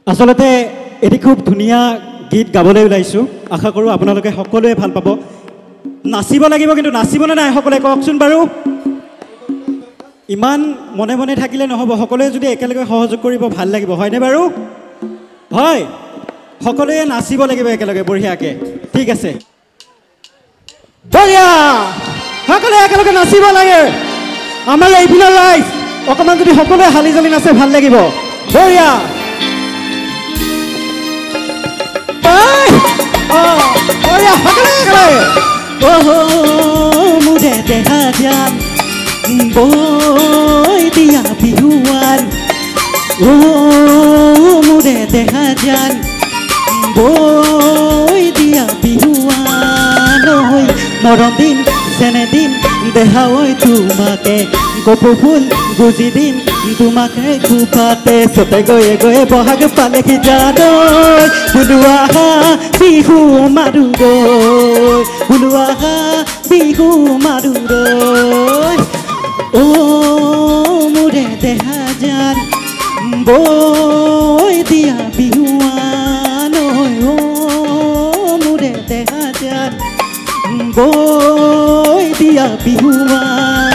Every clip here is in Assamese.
আসলতে এটি খুব ধুনীয়া গীত গাবলৈ ওলাইছোঁ আশা কৰোঁ আপোনালোকে সকলোৱে ভাল পাব নাচিব লাগিব কিন্তু নাচিবনে নাই সকলোৱে কওকচোন বাৰু ইমান মনে মনে থাকিলে নহ'ব সকলোৱে যদি একেলগে সহযোগ কৰিব ভাল লাগিব হয়নে বাৰু হয় সকলোৱে নাচিব লাগিব একেলগে বঢ়িয়াকৈ ঠিক আছে বঢ়িয়া সকলোৱে একেলগে নাচিব লাগে আমাৰ এইপিনৰ ৰাইজ অকণমান যদি সকলোৱে হালি জালি নাচে ভাল লাগিব বঢ়িয়া মুৰে দেহা যান বৈ দিয়া বিহুৱান মুৰে দেহা যান বৈ দিয়া বিহুৱান মৰম দিম চেনে দিম দেহা ঐ তোমাকে কপৌ ফুল গুজি দিম তোমাকে খোপাতে চতে গৈয়ে গৈয়ে বহাগ পালেহি জানৈ বুলুৱা বিহু মাৰো বুলুৱা বিহু মাৰো মোৰে দেহা যান বৈ দিয়া বিহুৱান মোৰে দেহা যান বৈ দিয়া বিহুৱান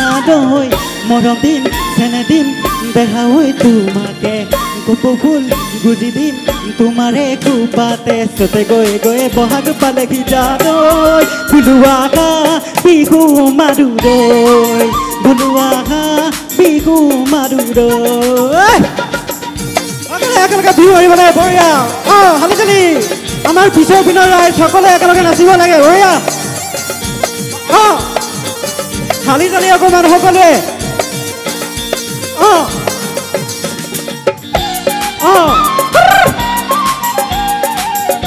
মৰম দিম চেনে দিম দেহা ঐ তোমাকে কপৌ ফুল গুজি দিম তোমাৰে খোপাতে চতে গৈয়ে গৈয়ে বহাগ পালেহি জানৈ বুলুৱা বিহু মাৰো বুলুৱা বিহু মাৰো একেলগে বিহু মাৰিব লাগে বঢ়িয়া হালি জালি আমাৰ পিছৰ পিনৰ ৰাইজ সকলোৱে একেলগে নাচিব লাগে বঢ়িয়া হালি জালি অকণমান সকলোৱে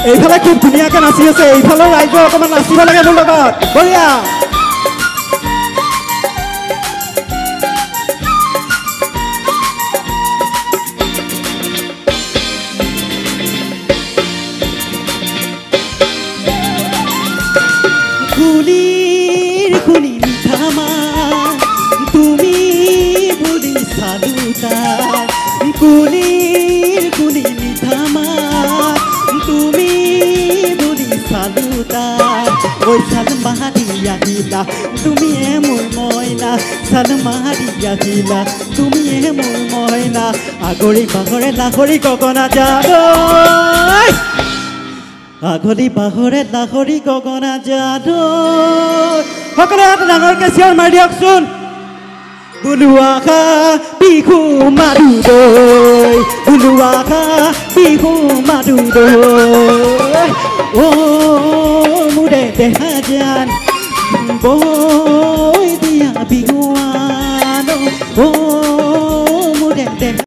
এইফালে খুব ধুনীয়াকৈ নাচি আছে এইফালৰ ৰাইজে অকণমান নাচিব লাগে মোৰ লগত বঢ়িয়া কুলিৰ কুলি মিঠামা তুমি বুলি চালুতাৰ কুলিৰ কুলি মিঠামা তুমি বুলি চালুতাৰ ঐ চাল মাৰি আহিলা তুমিয়ে মোৰ মইনা চাল মাৰি আহিলা তুমিয়ে মোৰ মইনা আগৰি বাগৰে লাহৰি গগনা জানৈ আগলি বাহৰে লাহৰি গগনা জানৈ সকলোৱে এটা ডাঙৰকৈ চিঞৰ মাৰি দিয়কচোন বুলুৱা বিহু মাৰো বুলুৱা বিহু মাৰো মোৰে দেহা যান বৈ দিয়া বিহুৱান